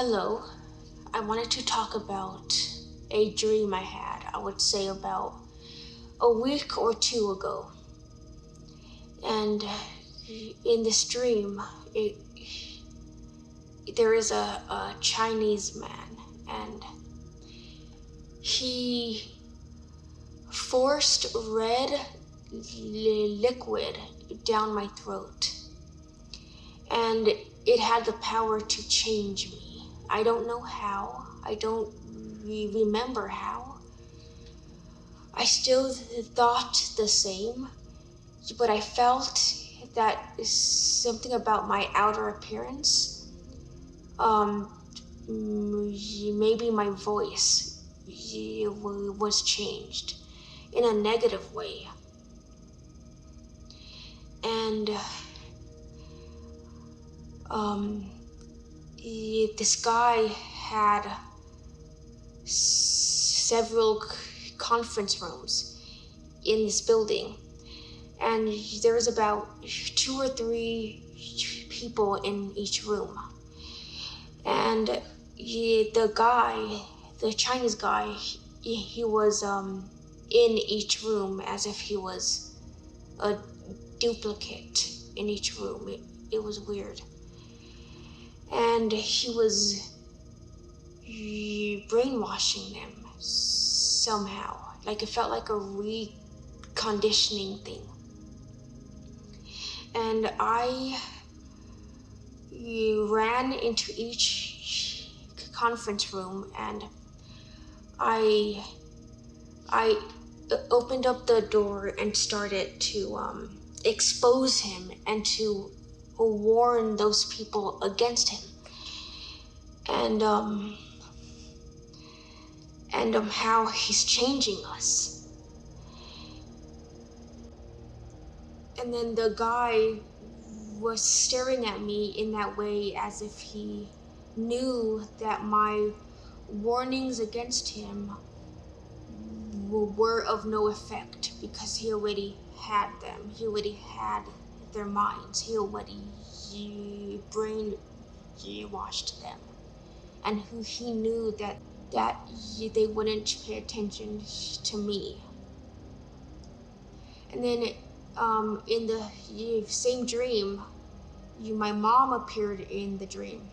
Hello, I wanted to talk about a dream I had, I would say about a week or two ago. And in this dream, there is a Chinese man, and he forced red liquid down my throat. And it had the power to change me. I don't know how. I don't remember how. I still thought the same, but I felt that something about my outer appearance, maybe my voice was changed in a negative way. And this guy had several conference rooms in this building, and there was about 2 or 3 people in each room. And the Chinese guy, he was in each room as if he was a duplicate in each room. It was weird. And he was brainwashing them somehow. Like, it felt like a reconditioning thing. And I ran into each conference room, and I opened up the door and started to expose him and to warn those people against him. And how he's changing us. And then the guy was staring at me in that way as if he knew that my warnings against him were of no effect, because he already had them. He already had their minds. He already brainwashed them. And he knew that they wouldn't pay attention to me. And then in the same dream, my mom appeared in the dream,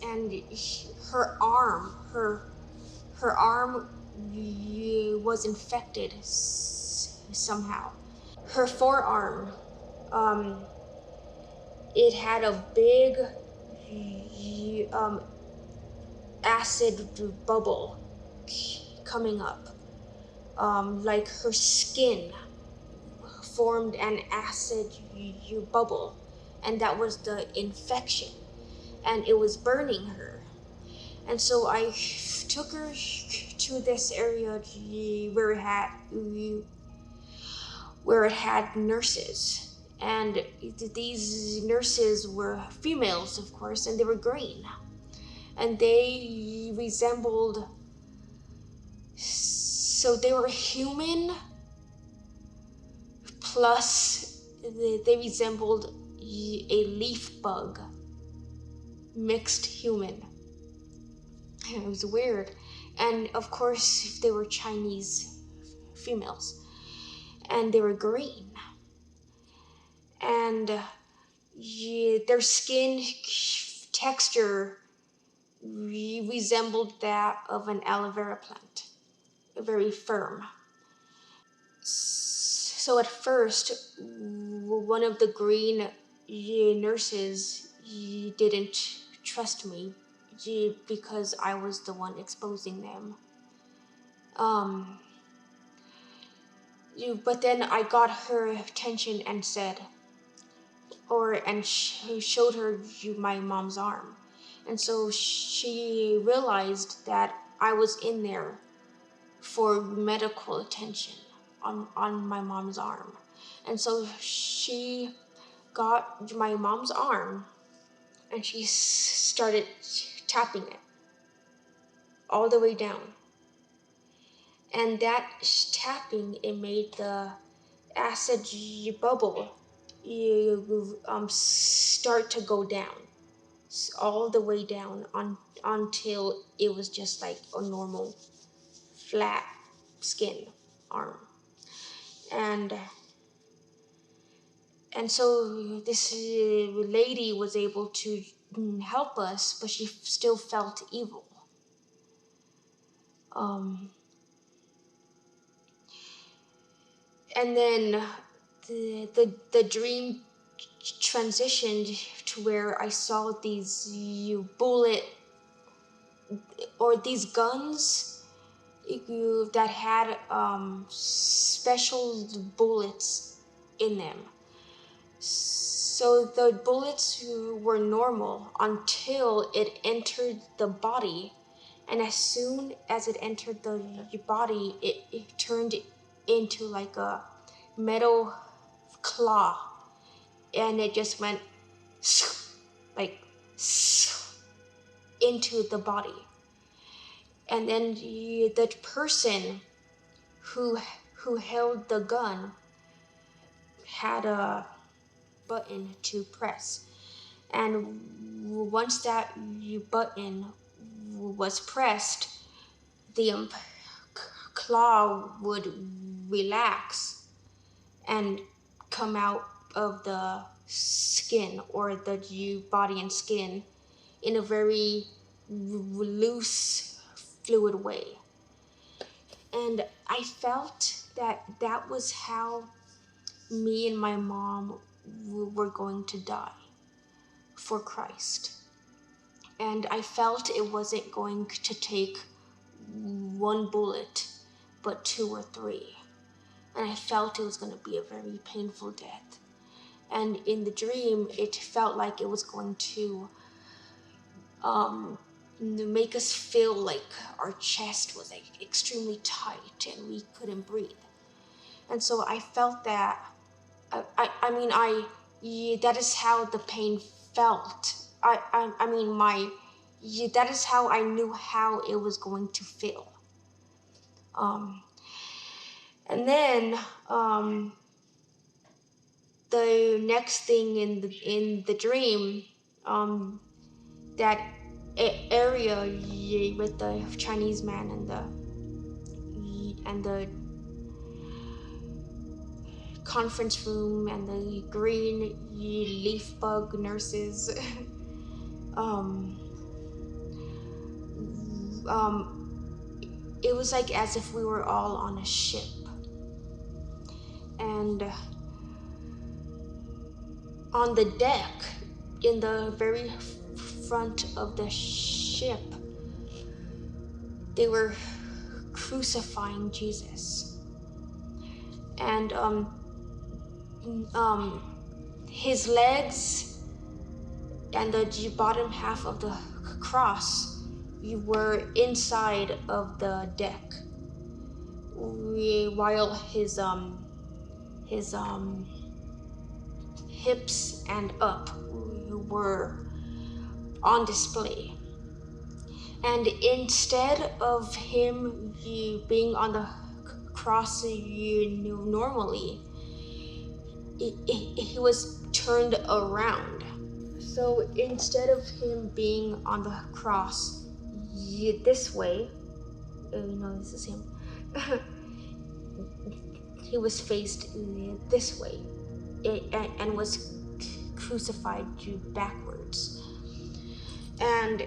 and her arm was infected somehow. Her forearm, it had a big acid bubble coming up. Like her skin formed an acid bubble, and that was the infection, and it was burning her. And so I took her to this area where it had nurses, and these nurses were females, of course, and they were green, and they resembled, so they were human, plus they resembled a leaf bug, mixed human. It was weird. And of course, they were Chinese females, and they were green. And their skin texture resembled that of an aloe vera plant, very firm. So at first, one of the green nurses didn't trust me because I was the one exposing them. But then I got her attention and said, showed her my mom's arm. And so she realized that I was in there for medical attention on my mom's arm. And so she got my mom's arm and she started tapping it all the way down. And that tapping, it made the acid bubble start to go down. all the way down until it was just like a normal flat skin arm. And so this lady was able to help us, but she still felt evil. And then the dream transitioned to where I saw these bullet or these guns that had special bullets in them. So the bullets were normal until it entered the body, and as soon as it entered the body, it turned into like a metal claw, and it just went like into the body. And then the person who held the gun had a button to press, and once that button was pressed, the claw would relax and come out of the skin, or the body and skin, in a very loose, fluid way. And I felt that was how me and my mom were going to die for Christ. And I felt it wasn't going to take one bullet, but 2 or 3. And I felt it was going to be a very painful death. And in the dream, it felt like it was going to make us feel like our chest was like extremely tight and we couldn't breathe. And so I felt that. That is how the pain felt. That is how I knew how it was going to feel. And then the next thing in the dream, that area with the Chinese man and the conference room and the green leaf bug nurses. It was like as if we were all on a ship, and on the deck, in the very front of the ship, they were crucifying Jesus. And his legs and the bottom half of the cross were inside of the deck, while his hips and up were on display. And instead of him being on the cross normally, he was turned around. So instead of him being on the cross this way, this is him, he was faced this way and was crucified backwards. And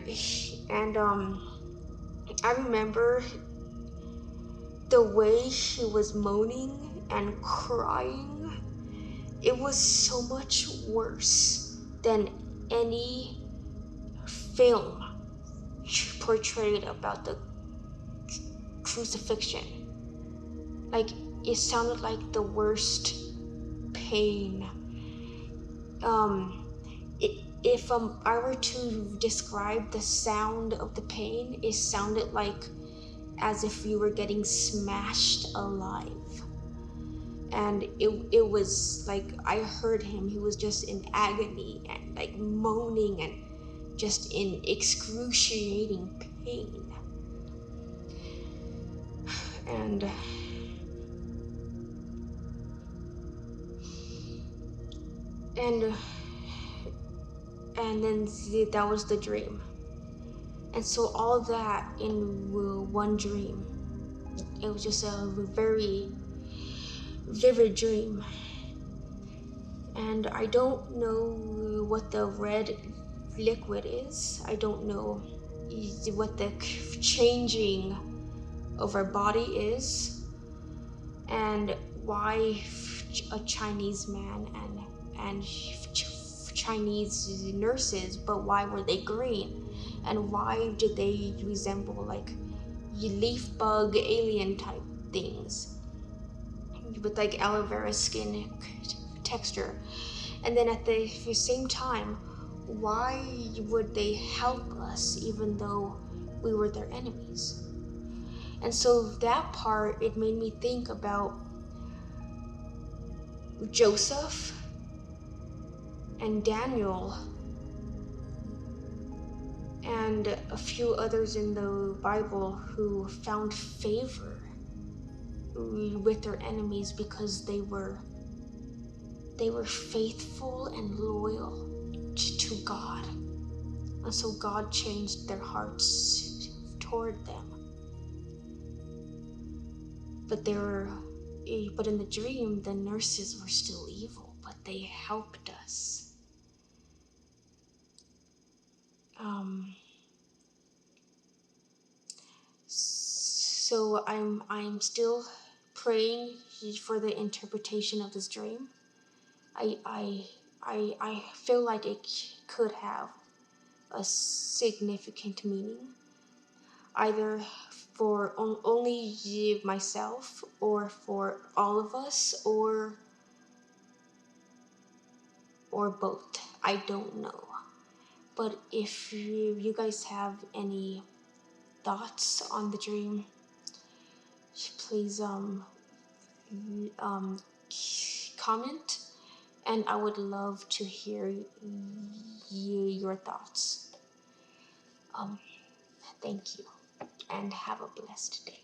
I remember the way he was moaning and crying. It was so much worse than any film portrayed about the crucifixion. Like, it sounded like the worst pain. If I were to describe the sound of the pain, it sounded like as if you were getting smashed alive. And it was like, I heard him, he was just in agony and like moaning and just in excruciating pain. and then that was the dream. And so all that in one dream. It was just a very vivid dream. And I don't know what the red liquid is. I don't know what the changing of our body is, and why a Chinese man and Chinese nurses, but why were they green? And why did they resemble like leaf bug alien type things with like aloe vera skin texture? And then at the same time, why would they help us even though we were their enemies? And so that part, it made me think about Joseph and Daniel and a few others in the Bible who found favor with their enemies because they were faithful and loyal to God. And so God changed their hearts toward them. But in the dream, the nurses were still evil, but they helped us. So I'm still praying for the interpretation of this dream. I feel like it could have a significant meaning, either for only myself or for all of us, or both. I don't know. But if you guys have any thoughts on the dream, please comment, and I would love to hear your thoughts. Thank you, and have a blessed day.